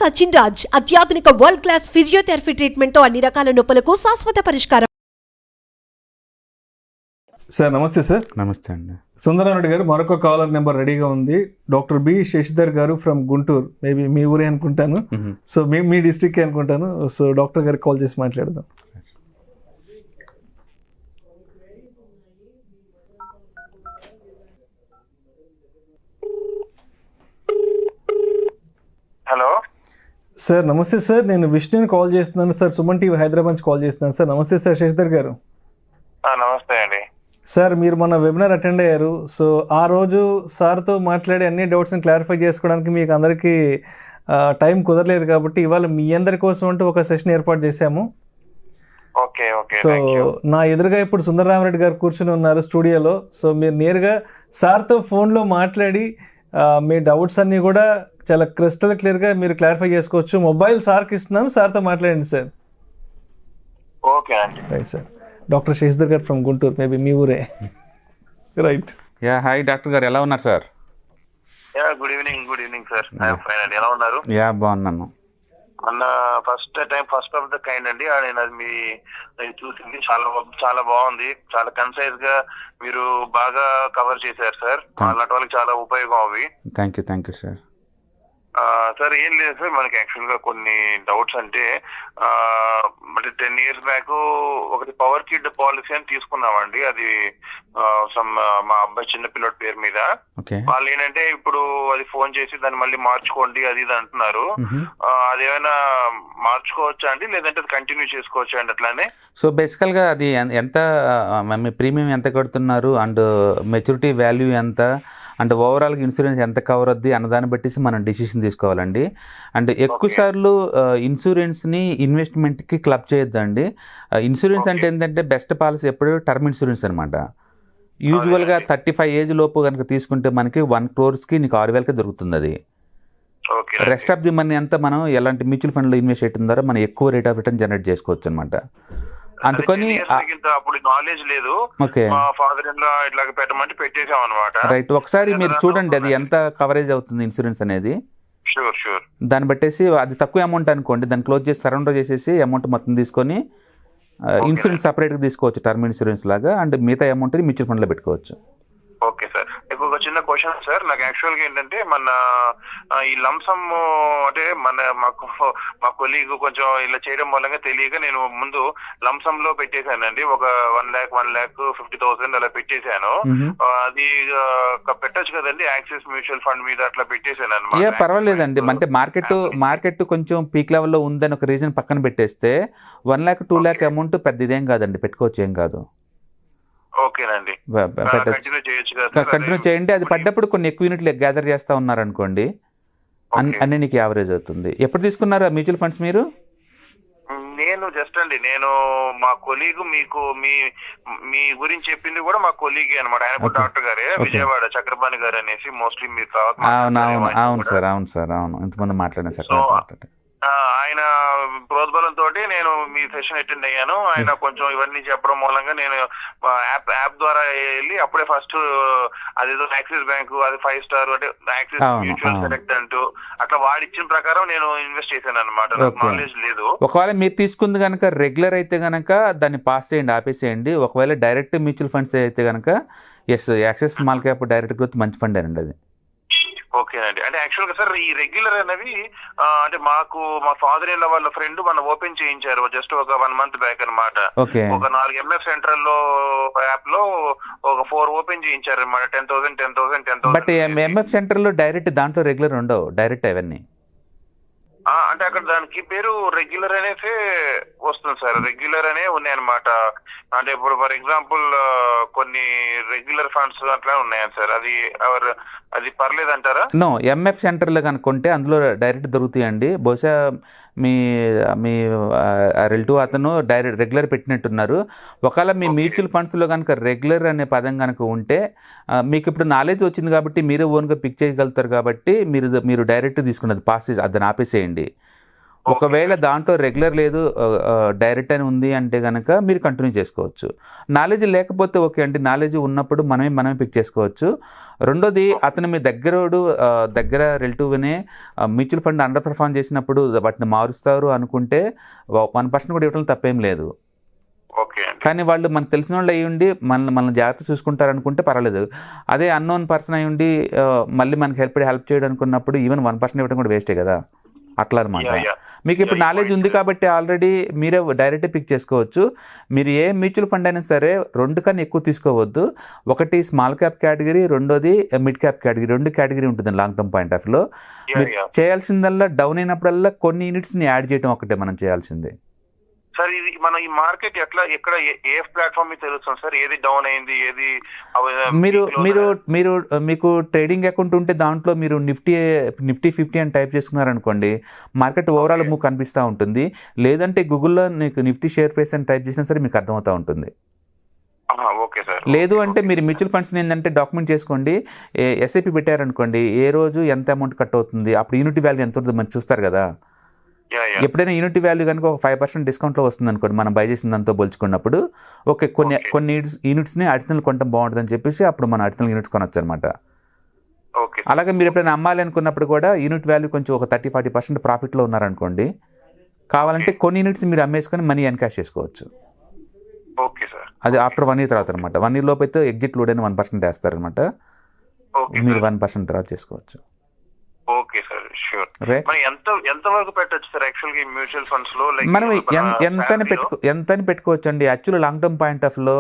సచిన్ రాజ్ అత్యాధునిక world class physiotherapy treatment తో అన్ని రకాల నొప్పులకు శాశ్వత పరిష్కారం. సార్ నమస్తే సార్. నమస్తే అండి. సుందరారెడ్డి గారు, మరొక కాలర్ నెంబర్ రెడీగా ఉంది. డాక్టర్ బి శశిధర్ గారు ఫ్రమ్ గుంటూరు, మేబీ మీ ఊరే అనుకుంటాను. సో మీ డిస్ట్రిక్ట్ అనుకుంటాను. సో డాక్టర్ గారికి కాల్ చేసి మాట్లాడదాం. హలో సార్ నమస్తే సార్, నేను విష్ణుని కాల్ చేస్తున్నాను సార్. సుమన్ టీవీ హైదరాబాద్ నుంచి కాల్ చేస్తున్నాను సార్. నమస్తే సార్ శశిధర్ గారు. నమస్తే అండి. సార్ మీరు మొన్న వెబినార్ అటెండ్ అయ్యారు. సో ఆ రోజు సార్తో మాట్లాడి అన్ని డౌట్స్ని క్లారిఫై చేసుకోవడానికి మీకు అందరికీ టైం కుదరలేదు కాబట్టి ఇవాళ మీ అందరి కోసం అంటూ ఒక సెషన్ ఏర్పాటు చేశాము. Okay okay. సో నా ఎదురుగా ఇప్పుడు సుందరరామరెడ్డి గారు కూర్చుని ఉన్నారు స్టూడియోలో. సో మీరు నేరుగా సార్తో ఫోన్లో మాట్లాడి మీ డౌట్స్ అన్నీ కూడా చాలా క్రిస్టల్ క్లియర్గా మీరు క్లారిఫై చేసుకోవచ్చు. మొబైల్ సార్కి ఇస్తున్నాను, సార్తో మాట్లాడండి సార్. ఓకే అండి. Right sir. డాక్టర్ శశిధర్ గారు ఫ్రమ్ గుంటూరు, మేబీ మీ ఊరే. రైట్. యా హాయ్ డాక్టర్ గారు, ఎలా ఉన్నారు sir? Good evening sir. Fine అండి. ఎలా ఉన్నారు? యా బాగున్నాను. మొన్న ఫస్ట్ ఆఫ్ ద కైండ్ అండి. నేను అది మీ చూసింది చాలా బాగుంది. చాలా కన్సైజ్ గా మీరు బాగా కవర్ చేశారు సార్. అలాంటి వాళ్ళకి చాలా ఉపయోగం అవి. Thank you sir. సార్ ఏం లేదు సార్, మనకి యాక్చువల్ గా కొన్ని డౌట్స్ అంటే 10 years బ్యాక్ ఒకటి పవర్ కిడ్ పాలసీ అని తీసుకున్నామండి. అది మా అబ్బాయి చిన్న పిల్లడి పేరు మీద. వాళ్ళు ఏంటంటే ఇప్పుడు అది ఫోన్ చేసి దాన్ని మళ్ళీ మార్చుకోండి అది ఇది అంటున్నారు. అదేమైనా మార్చుకోవచ్చా అండి, లేదంటే అది కంటిన్యూ చేసుకోవచ్చా అండి అట్లానే? సో బేసికల్గా అది ఎంత మీ ప్రీమియం ఎంత కడుతున్నారు అండ్ మెచ్యూరిటీ వాల్యూ ఎంత అండ్ ఓవరాల్గా ఇన్సూరెన్స్ ఎంత కవర్ అవుద్ది అన్నదాన్ని బట్టి మనం డిసిషన్ తీసుకోవాలండి. అండ్ ఎక్కువ సార్లు ఇన్సూరెన్స్ని ఇన్వెస్ట్మెంట్కి క్లబ్ చేయొద్దండి. ఇన్సూరెన్స్ అంటే ఏంటంటే బెస్ట్ పాలసీ ఎప్పుడు టర్మ్ ఇన్సూరెన్స్ అనమాట. యూజువల్గా 35 ఏజ్ లోపు కనుక తీసుకుంటే మనకి 1 crore నీకు 6,000 దొరుకుతుంది. అది రెస్ట్ ఆఫ్ ది మనీ అంతా మనం ఎలాంటి మ్యూచువల్ ఫండ్లో ఇన్వెస్ట్ చేయడం ద్వారా మనం ఎక్కువ రేట్ ఆఫ్ రిటర్న్ జనరేట్ చేసుకోవచ్చు అనమాట. అందుకని అప్పుడు నాలెడ్జ్ లేదు. మా ఫాదర్ ఇన్ లా ఇట్లా పెట్టమంటే పెట్టేసాం అనమాట. రైట్. ఒకసారి మీరు చూడండి అది ఎంత కవరేజ్ అవుతుంది ఇన్సూరెన్స్ అనేది. షూర్. దాన్ని బట్టేసి అది తక్కువ అమౌంట్ అనుకోండి, దాన్ని క్లోజ్ చేసి సరౌండర్ చేసేసి అమౌంట్ మొత్తం తీసుకొని ఇన్సూరెన్స్ సపరేట్గా తీసుకోవచ్చు టర్మ్ ఇన్సూరెన్స్ లాగా. అండ్ మిగతా అమౌంట్ని మ్యూచువల్ ఫండ్లో పెట్టుకోవచ్చు. Okay sir. ఇప్పుడు ఒక చిన్న క్వశ్చన్ సార్. నాకు యాక్చువల్గా ఏంటంటే మన ఈ లంసమ్ అంటే మా కొలీగ్ కొంచెం ఇలా చేయడం మూలంగా తెలియక నేను ముందు లంసమ్ లో పెట్టేశానండి. ఒక 1,50,000 అలా పెట్టేశాను. అది పెట్టచ్చు కదండి యాక్సిస్ మ్యూచువల్ ఫండ్ మీద అట్లా పెట్టేశాను అనమాట. పర్వాలేదండి. అంటే మార్కెట్ కొంచెం పీక్ లెవెల్లో ఉందని ఒక రీజన్ పక్కన పెట్టేస్తే 1 lakh 2 lakh అమౌంట్ పెద్ద ఇదేం కాదండి, పెట్టుకోవచ్చు, ఏం కాదు. ఓకేనండి. కంటిన్యూ చేయండి. అది పడ్డప్పుడు కొన్ని ఎక్కువ యూనిట్లు గ్యాదర్ చేస్తా ఉన్నారనుకోండి, అన్ని నీకు యావరేజ్ అవుతుంది. ఎప్పుడు తీసుకున్నారు మ్యూచువల్ ఫండ్స్ మీరు? నేను జస్ట్ అండి మా కొలీగ్ మీకు మీ గురించి చెప్పింది కూడా మా కొలీగ్ అనమాట. ఆయన కూడా డాక్టర్ గారే, విజయవాడ చక్రపాణి గారు అనేసి. మోస్ట్లీ మీరు అవును సార్ ఇంతమంది మాట్లాడిన చక్రపాణి. ఆయన ప్రోద్బలం తోటి నేను మీ సెషన్ అటెండ్ అయ్యాను. ఆయన కొంచెం ఇవన్నీ చెప్పడం మూలంగా నేను యాప్ ద్వారా వెళ్ళి అప్పుడే ఫస్ట్ అదేదో యాక్సిస్ బ్యాంక్ అది 5 star అంటే యాక్సిస్ మ్యూచువల్ సెలెక్ట్ అంటూ అట్లా వాడిచ్చిన ప్రకారం నేను ఇన్వెస్ట్ చేశాను అనమాట. నాకు నాలెడ్జ్ లేదు. ఒకవేళ మీరు తీసుకుంది కనుక రెగ్యులర్ అయితే కనుక దాన్ని పాస్ చేయండి, ఆపేసేయండి. ఒకవేళ డైరెక్ట్ మ్యూచువల్ ఫండ్స్ అయితే కనుక axis small cap direct growth మంచి ఫండ్ అండి అది. ఓకేనండి. అంటే యాక్చువల్ గా సార్ ఈ రెగ్యులర్ అనేవి అంటే మా ఫాదర్ ఇన్ లా వాళ్ళ ఫ్రెండ్ మన ఓపెన్ చేయించారు జస్ట్ ఒక 1 month బ్యాక్ అనమాట. ఒక 4 MF సెంట్రల్ లో యాప్ లో ఒక 4 ఓపెన్ చేయించారు అనమాట. 10,000. బట్ ఎంఎఫ్ సెంటర్ లో డైరెక్ట్ దాంట్లో రెగ్యులర్ ఉండవు, డైరెక్ట్ అవన్నీ. అంటే అక్కడ దానికి పేరు రెగ్యులర్ అనేసి వస్తుంది సార్. రెగ్యులర్ అనే ఉన్నాయి అనమాట. అంటే ఇప్పుడు ఫర్ ఎగ్జాంపుల్ కొన్ని రెగ్యులర్ ఫండ్స్ అట్లా ఉన్నాయి సార్. అది పర్లేదు అంటారా? నో, ఎంఎఫ్ సెంటర్లో కనుక్కుంటే అందులో డైరెక్ట్ దొరుకుతాయండి. బహుశా మీ రిలేటివ్ అతను డైరెక్ట్ రెగ్యులర్ పెట్టినట్టున్నారు. ఒకవేళ మీ మ్యూచువల్ ఫండ్స్లో కనుక రెగ్యులర్ అనే పదం కనుక ఉంటే మీకు ఇప్పుడు నాలెడ్జ్ వచ్చింది కాబట్టి మీరే ఓన్గా పిక్ చేయగలుగుతారు కాబట్టి మీరు డైరెక్ట్ తీసుకున్నది పాస్ చేసి దాన్ని ఆపేసేయండి. ఒకవేళ దాంట్లో రెగ్యులర్ లేదు డైరెక్ట్ అని ఉంది అంటే కనుక మీరు కంటిన్యూ చేసుకోవచ్చు. నాలెడ్జ్ లేకపోతే ఓకే అండి, నాలెడ్జ్ ఉన్నప్పుడు మనమే పిక్ చేసుకోవచ్చు. రెండోది అతను మీ దగ్గర రిలేటివ్నే మ్యూచువల్ ఫండ్ అండర్ పర్ఫార్మ్ చేసినప్పుడు వాటిని మారుస్తారు అనుకుంటే 1% కూడా ఇవ్వడం తప్పేం లేదు. కానీ వాళ్ళు మనకు తెలిసిన వాళ్ళు అయ్యి ఉండి మన జాగ్రత్త చూసుకుంటారు అనుకుంటే పర్వాలేదు. అదే అన్నోన్ పర్సన్ అయ్యి ఉండి మళ్ళీ మనకి హెల్ప్ చేయడం అనుకున్నప్పుడు ఈవెన్ 1% ఇవ్వడం కూడా వేస్టే కదా. అట్లా అనమాట. మీకు ఇప్పుడు నాలెడ్జ్ ఉంది కాబట్టి ఆల్రెడీ మీరే డైరెక్ట్ పిక్ చేసుకోవచ్చు. మీరు ఏ మ్యూచువల్ ఫండ్ అయినా సరే 2 కన్నా ఎక్కువ తీసుకోవద్దు. ఒకటి స్మాల్ క్యాప్ కేటగిరీ, రెండోది మిడ్ క్యాప్ కేటగిరీ. 2 కేటగిరీ ఉంటుంది లాంగ్ టర్మ్ పాయింట్ ఆఫ్ లో. మీరు చేయాల్సిందల్లా డౌన్ అయినప్పుడల్లా కొన్ని యూనిట్స్ని యాడ్ చేయడం ఒకటే మనం చేయాల్సిందే. సార్ ఇది మన ఈ మార్కెట్ ఎక్కడ ఏ ప్లాట్ఫామ్ మీద తెలుస్తుంది సార్, ఏది డౌన్ అయింది, ఏది మీకు ట్రేడింగ్ అకౌంట్ ఉంటే దాంట్లో మీరు నిఫ్టీ 50 అని టైప్ చేసుకున్నారనుకోండి, మార్కెట్ ఓవరాల్ మూవ్ కనిపిస్తూ ఉంటుంది. లేదంటే గూగుల్లో మీకు నిఫ్టీ షేర్ ప్రైస్ అని టైప్ చేసినా సరే మీకు అర్థమవుతూ ఉంటుంది. లేదు అంటే మీరు మ్యూచువల్ ఫండ్స్ని ఏంటంటే డాక్యుమెంట్ చేసుకోండి. ఎస్ఐపి పెట్టారనుకోండి, ఏ రోజు ఎంత అమౌంట్ కట్ అవుతుంది, అప్పుడు యూనిట్ వాల్యూ ఎంత ఉంటుందో మనం చూస్తారు కదా. ఎప్పుడైనా యూనిట్ వాల్యూ కనుక ఒక 5% డిస్కౌంట్లో వస్తుంది అనుకోండి, మనం బై చేసిన దాంతో పోల్చుకున్నప్పుడు ఓకే కొన్ని యూనిట్స్ని అడిషనల్ కొనడం బాగుంటుందని చెప్పేసి అప్పుడు మనం అడిషనల్ యూనిట్స్ కొనొచ్చు అనమాట. అలాగే మీరు ఎప్పుడైనా అమ్మాలి అనుకున్నప్పుడు కూడా యూనిట్ వాల్యూ కొంచెం ఒక 30-40% ప్రాఫిట్లో ఉన్నారనుకోండి, కావాలంటే కొన్ని యూనిట్స్ మీరు అమ్మేసుకొని మనీ ఎన్కాష్ చేసుకోవచ్చు. అది ఆఫ్టర్ 1 year తర్వాత అనమాట. 1 year లోపు అయితే ఎగ్జిట్ లోడ్ అని 1% వేస్తారనమాట. మీరు 1% తర్వాత చేసుకోవచ్చు. Okay sir, sure. ఎంత వరకు పెట్టొచ్చు సార్ యాక్చువల్గా ఈ మ్యూచువల్ ఫండ్స్ లో? మనం ఎంతని పెట్టుకోవచ్చు అండి. Actual long term point of లో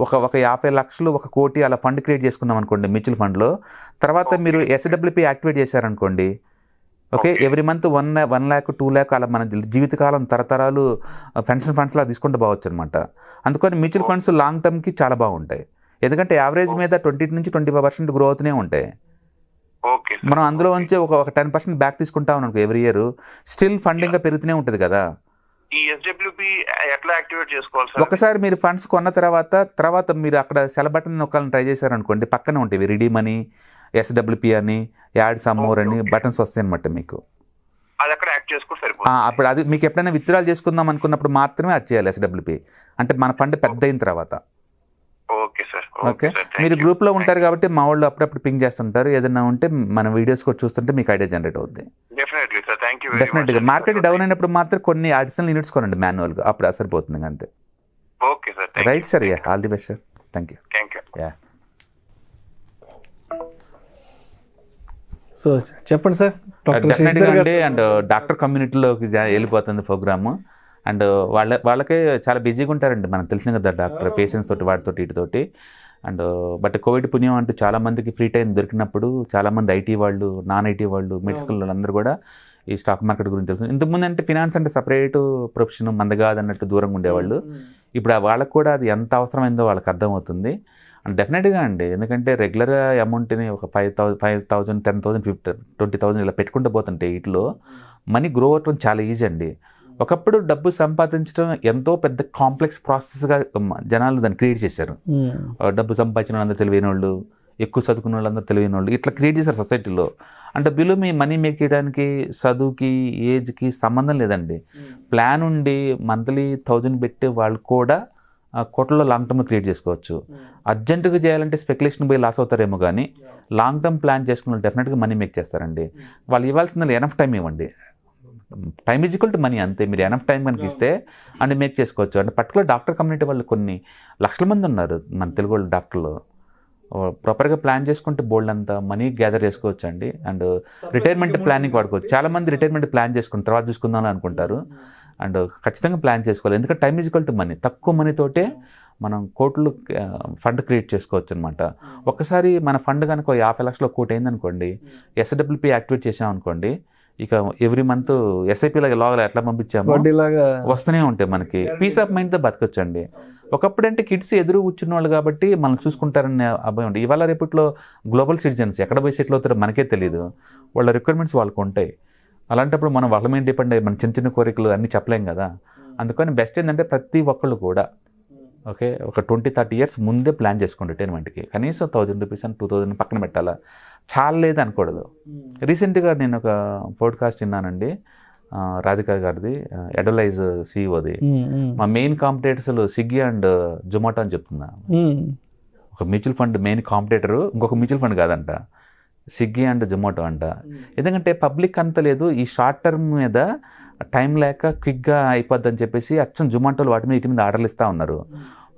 ఒక 50 లక్షలు 1 కోటి అలా ఫండ్ క్రియేట్ చేసుకుందాం అనుకోండి మ్యూచువల్ ఫండ్ లో. తర్వాత మీరు SWP యాక్టివేట్ చేశారనుకోండి, okay, every month 1 lakh 2 lakh అలా మన జీవితకాలం తరతరాలు పెన్షన్ ఫండ్స్ లా తీసుకుంటూ పోవచ్చు అనమాట. అందుకని మ్యూచువల్ ఫండ్స్ లాంగ్ టర్మ్కి చాలా బాగుంటాయి. ఎందుకంటే యావరేజ్ మీద 20-25% గ్రో అవుతూనే ఉంటాయి. మనం అందులో నుంచి ఒక 10% బ్యాక్ తీసుకుంటాం అనుకో ఎవ్రీ ఇయర్, స్టిల్ ఫండింగ్ పెరుగుతూనే ఉంటుంది కదా. ఈ SWP ఎట్లా యాక్టివేట్ చేసుకోవాలి సార్? ఒకసారి మీరు ఫండ్స్ కొన్న తర్వాత మీరు అక్కడ సెల్ బటన్ నొక్కాలని ట్రై చేశారనుకోండి, పక్కనే ఉంటాయి రిడీమ్ అని, SWP అని, యాడ్ సమ్ మోర్ అని బటన్స్ వస్తాయి అనమాట. మీకు అది అక్కడ యాక్ట్ చేసుకుంటే సరిపోతుంది. అప్పుడు అది మీకు ఎప్పుడైనా విత్డ్రాల్ చేసుకుందాం అనుకున్నప్పుడు మాత్రమే అది చేయాలి SWP, అంటే మన ఫండ్ పెద్ద అయిన తర్వాత. ఓకే, మీరు గ్రూప్లో ఉంటారు కాబట్టి మా వాళ్ళు అప్పుడప్పుడు పింగ్ చేస్తుంటారు. ఏదైనా ఉంటే మన వీడియోస్ కూడా చూస్తుంటే మీకు ఐడియా జనరేట్ అవుతుంది. డెఫినెట్గా మార్కెట్ డౌన్ అయినప్పుడు మాత్రం కొన్ని అడిషనల్ యూనిట్స్ కొనండి మాన్యువల్గా, అప్పుడు సరిపోతుంది అంతే. Right sir, all the best sir. Thank you. So చెప్పండి సార్. డెఫినెట్గా అండి. అండ్ డాక్టర్ కమ్యూనిటీలోకి వెళ్ళిపోతుంది ప్రోగ్రాము. అండ్ వాళ్ళకే చాలా బిజీగా ఉంటారండి, మనకు తెలిసిన కదా డాక్టర్ పేషెంట్స్ తోటి వాటితోటి వీటితోటి. అండ్ బట్ కోవిడ్ పుణ్యం అంటూ చాలామందికి ఫ్రీ టైం దొరికినప్పుడు చాలామంది IT వాళ్ళు, నాన్ IT వాళ్ళు, మెడికల్ వాళ్ళందరూ కూడా ఈ స్టాక్ మార్కెట్ గురించి తెలుసు. ఇంతకుముందు అంటే ఫినాన్స్ అంటే సపరేట్ ప్రొఫెషన్, మందగాదు అన్నట్టు దూరంగా ఉండేవాళ్ళు. ఇప్పుడు వాళ్ళకు కూడా అది ఎంత అవసరమైందో వాళ్ళకి అర్థమవుతుంది. అండ్ డెఫినెట్గా అండి, ఎందుకంటే రెగ్యులర్ అమౌంట్ని ఒక 5,000 10,000 20,000 ఇలా పెట్టుకుంటూ పోతుంటే వీటిలో మనీ గ్రో అవటం చాలా ఈజీ అండి. ఒకప్పుడు డబ్బు సంపాదించడం ఎంతో పెద్ద కాంప్లెక్స్ ప్రాసెస్గా జనాలు దాన్ని క్రియేట్ చేశారు. డబ్బు సంపాదించిన వాళ్ళందరూ తెలివైన వాళ్ళు, ఎక్కువ చదువుకున్న వాళ్ళందరూ తెలివైన వాళ్ళు ఇట్లా క్రియేట్ చేశారు సొసైటీలో. అంటే బిలో మీ మనీ మేక్ చేయడానికి చదువుకి ఏజ్కి సంబంధం లేదండి. ప్లాన్ ఉండి మంత్లీ 1000 పెట్టే వాళ్ళు కూడా కోట్లలో లాంగ్ టర్మ్ క్రియేట్ చేసుకోవచ్చు. అర్జెంటుగా చేయాలంటే స్పెక్యులేషన్ పోయి లాస్ అవుతారేమో, కానీ లాంగ్ టర్మ్ ప్లాన్ చేసుకున్న డెఫినెట్గా మనీ మేక్ చేస్తారండి. వాళ్ళు ఇవ్వాల్సింది ఎనఫ్ టైం ఇవ్వండి. Time is equal to money, అంతే. మీరు ఎనఫ్ టైం కనుక ఇస్తే అండ్ మేక్ చేసుకోవచ్చు. అంటే పర్టికులర్ డాక్టర్ కమ్యూనిటీ వాళ్ళు కొన్ని లక్షల మంది ఉన్నారు మన తెలుగు వాళ్ళు డాక్టర్లు. ప్రాపర్గా ప్లాన్ చేసుకుంటే బోల్డ్ అంతా మనీ గ్యాదర్ చేసుకోవచ్చు అండి. అండ్ రిటైర్మెంట్ ప్లానింగ్ వాడుకోవచ్చు. చాలామంది రిటైర్మెంట్ ప్లాన్ చేసుకుని తర్వాత చూసుకుందాం అనుకుంటారు. అండ్ ఖచ్చితంగా ప్లాన్ చేసుకోవాలి, ఎందుకంటే time is equal to money. తక్కువ మనీతోటే మనం కోట్లు ఫండ్ క్రియేట్ చేసుకోవచ్చు అనమాట. ఒక్కసారి మన ఫండ్ కనుక 50 లక్షల కోటి అయిందనుకోండి, SWP యాక్టివేట్ చేసాం అనుకోండి, ఇక ఎవ్రీ మంత్ SIP లాగా ఎట్లా పంపించామో వస్తూనే ఉంటాయి. మనకి పీస్ ఆఫ్ మైండ్తో బతకొచ్చండి. ఒకప్పుడు అంటే కిడ్స్ ఎదురు కూర్చున్న వాళ్ళు కాబట్టి మనం చూసుకుంటారనే అభయం ఉంటుంది. ఇవాళ రేపట్లో గ్లోబల్ సిటిజన్స్ ఎక్కడ పోయి సెటిల్ అవుతారో మనకే తెలియదు. వాళ్ళ రిక్వైర్మెంట్స్ వాళ్ళకు ఉంటాయి. అలాంటప్పుడు మనం వాళ్ళ మీద డిపెండ్ అయ్యి మన చిన్న కోరికలు అన్నీ చెప్పలేం కదా. అందుకని బెస్ట్ ఏంటంటే ప్రతి ఒక్కళ్ళు కూడా ఓకే ఒక 20-30 years ముందే ప్లాన్ చేసుకోండి రిటైర్మెంట్కి. కనీసం 1,000 రూపీస్ అని 2,000 పక్కన పెట్టాలా, చాలా లేదు అనకూడదు. రీసెంట్గా నేను ఒక పోడ్కాస్ట్ విన్నానండి. రాధిక గారిది, ఎడలైజ్ సిఇఓది. మా main competitors Swiggy and Zomato అని చెప్తున్నా. ఒక మ్యూచువల్ ఫండ్ మెయిన్ కాంపిటేటరు ఇంకొక మ్యూచువల్ ఫండ్ కాదంట, స్విగ్గీ అండ్ జొమాటో అంట. ఎందుకంటే పబ్లిక్ అంత లేదు, ఈ షార్ట్ టర్మ్ మీద టైం లేక క్విక్గా అయిపోద్ది అని చెప్పేసి అచ్చం జొమాటోలు వాటి మీద ఇటు మీద ఆర్డర్లు ఇస్తూ ఉన్నారు.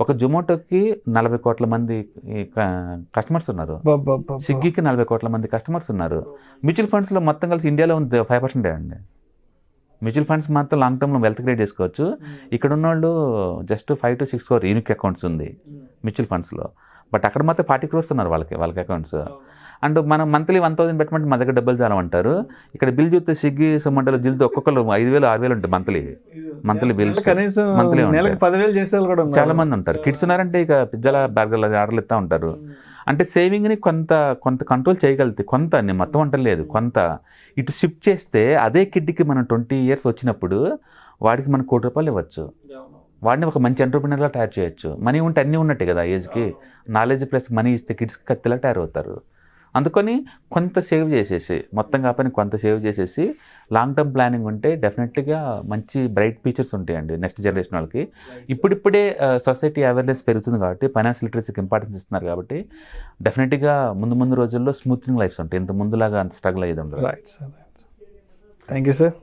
ఒక జొమాటోకి 40 కోట్ల మంది కస్టమర్స్ ఉన్నారు, స్విగ్గీకి 40 కోట్ల మంది కస్టమర్స్ ఉన్నారు. మ్యూచువల్ ఫండ్స్లో మొత్తం కలిసి ఇండియాలో ఉంది 5% అండి. మ్యూచువల్ ఫండ్స్ మాత్రం లాంగ్ టర్మ్లో వెల్త్ క్రియేట్ చేసుకోవచ్చు. ఇక్కడ ఉన్న వాళ్ళు just 5 to 6 crore unique accounts ఉంది మ్యూచువల్ ఫండ్స్లో. బట్ అక్కడ మాత్రం 40 crores ఉన్నారు వాళ్ళకి అకౌంట్స్. అండ్ మనం మంత్లీ 1,000 పెట్టమంటే మా దగ్గర డబ్బులు చాలా అంటారు. ఇక్కడ బిల్ చూస్తే స్విగ్గీ జొమాటోలో బిల్తో ఒక్కొక్కరు 5,000 6,000 ఉంటాయి మంత్లీ బిల్స్. మంత్లీ చాలా మంది ఉంటారు. కిడ్స్ ఉన్నారంటే ఇక పిజ్జాల బర్గర్ల ఆర్డర్లు ఇస్తూ ఉంటారు. అంటే సేవింగ్ని కొంత కంట్రోల్ చేయగలిగితే, కొంత నేను మొత్తం అంటలేదు, కొంత ఇటు షిఫ్ట్ చేస్తే అదే కిడ్కి మనం 20 years వచ్చినప్పుడు వాడికి మనం 1 కోటి రూపాయలు ఇవ్వచ్చు. వాడిని ఒక మంచి ఎంటర్‌ప్రెన్యూర్‌లా తయారు చేయొచ్చు. మనీ ఉంటే అన్నీ ఉన్నట్టే కదా ఏజ్కి. నాలెడ్జ్ ప్లస్ మనీ ఇస్తే కిడ్స్కి కత్తిలా తయారవుతారు. అందుకని కొంత సేవ్ చేసేసి, మొత్తం కాకపోయినా కొంత సేవ్ చేసేసి లాంగ్ టర్మ్ ప్లానింగ్ ఉంటే డెఫినెట్గా మంచి బ్రైట్ ఫీచర్స్ ఉంటాయండి నెక్స్ట్ జనరేషన్ వాళ్ళకి. ఇప్పుడిప్పుడే సొసైటీ అవేర్నెస్ పెరుగుతుంది కాబట్టి, ఫైనాన్షియల్ లిటరసీకి ఇంపార్టెన్స్ ఇస్తున్నారు కాబట్టి డెఫినెట్గా ముందు రోజుల్లో స్మూతింగ్ లైఫ్స్ ఉంటాయి. ఇంత ముందులాగా అంత స్ట్రగుల్ అయ్యేది ఉండదు. Right sir, thank you sir.